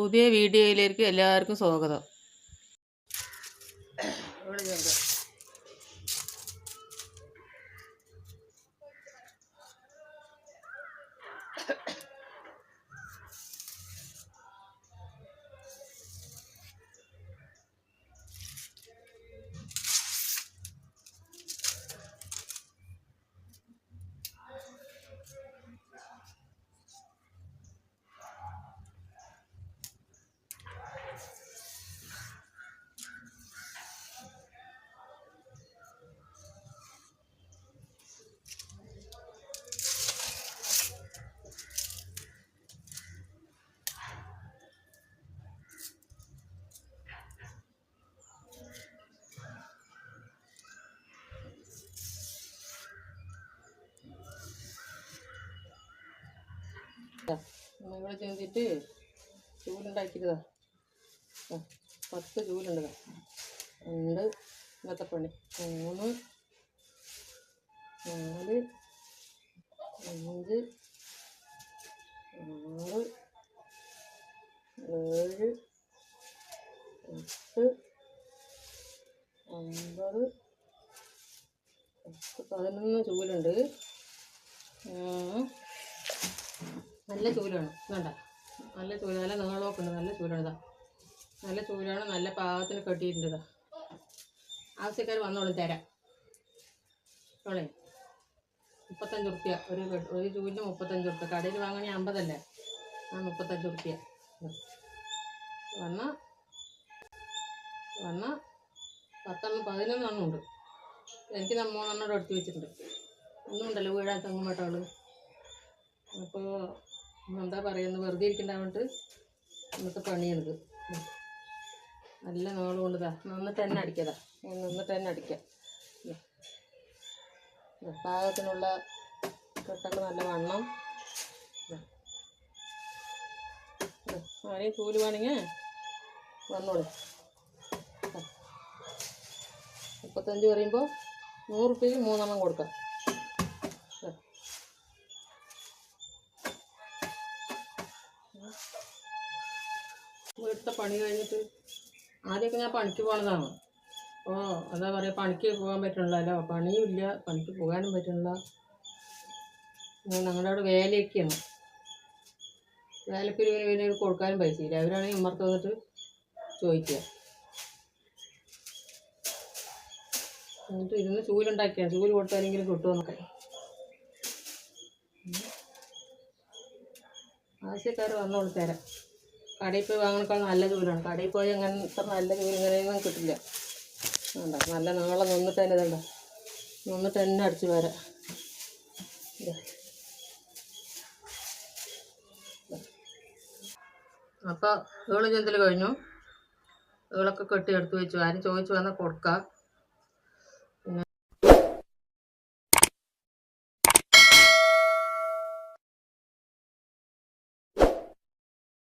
പുതിയ വീഡിയോയിലേക്ക് എല്ലാവർക്കും സ്വാഗതം. നിങ്ങൾ ചെയ്തിട്ട് ചൂലുണ്ടാക്കിയതാ. 10 ചൂലുണ്ടതാ. 2 ഇന്നത്തെ പണി 3 4 5 6 7 8 9 11 ചൂലുണ്ട്. നല്ല ചൂലാണ് വേണ്ട, നല്ല ചൂല, നല്ല നീളമൊക്കെ ഉണ്ട്, നല്ല ചൂലാണിതാ, നല്ല ചൂലാണ്, നല്ല പാകത്തിന് കെട്ടിയിട്ടുണ്ട്. ആവശ്യക്കാർ വന്നോളും തരാം. ഓളെ 35 റുപ്യ ഒരു ചൂലിന് 35 റുപ്യ. കടയിൽ വാങ്ങണേ 50 അല്ലേ, 35 റുപ്യ. വന്ന 11 ഉണ്ട്. എനിക്ക് 3 എടുത്ത് വെച്ചിട്ടുണ്ട്. ഒന്നും ഉണ്ടല്ലോ വീഴാൻ തെങ്ങുമട്ടവള്. അപ്പോൾ എന്താ പറയുന്നത്, വെറുതെ ഇരിക്കണ്ടാവിട്ട് ഇന്നത്തെ പണിയാണിത്. നല്ല നീളം കൊണ്ടതാ, നിന്നിട്ട് തന്നെ അടിക്കതാ, നിന്നിട്ട് തന്നെ അടിക്കാം. പാകത്തിനുള്ള കെട്ടൊക്കെ നല്ല വണ്ണം. ആരെയും കൂലി വേണമെങ്കിൽ വന്നോളൂ. 35 പറയുമ്പോൾ 100 റുപ്യക്ക് 3 കൊടുക്കാം. വീട്ടിലത്തെ പണി കഴിഞ്ഞിട്ട് ആദ്യമൊക്കെ ഞാൻ പണിക്ക് പോണതാണ്. അപ്പോൾ എന്താ പറയുക, പണിക്ക് പോകാൻ പറ്റണില്ലല്ലോ, പണിയും ഇല്ല, പണിക്ക് പോകാനും പറ്റണില്ല. ഞങ്ങളുടെ അവിടെ വേലയൊക്കെയാണ്. വേലക്ക് ഇവന് കൊടുക്കാനും പൈസ ഇല്ല. അവരാണെങ്കിൽ ഉമ്മർത്ത് വന്നിട്ട് ചോദിക്കുക. എന്നിട്ട് ഇരുന്ന് ചൂലുണ്ടാക്കിയാണ്, ചൂല് കൊടുത്താലെങ്കിലും കിട്ടുമെന്നൊക്കെ. ആവശ്യക്കാർ വന്നോളൂ തരാം. കടയിൽ പോയി വാങ്ങണേക്കാൾ നല്ല ചൂലാണ്. കടയിൽ പോയി അങ്ങനത്തെ നല്ല ചൂല് ഇങ്ങനെയൊന്നും കിട്ടില്ല. വേണ്ട, നല്ല നാളെ നിന്നിട്ട് തന്നെ ഇതുണ്ടോ, നിന്നിട്ട് തന്നെ അടിച്ച് വരാം. അപ്പോൾ ഏള് ചെന്തൽ കഴിഞ്ഞു. ഏളൊക്കെ കെട്ടി എടുത്ത് വെച്ചു. ആരും ചോദിച്ചു വന്നാൽ കൊടുക്കാം.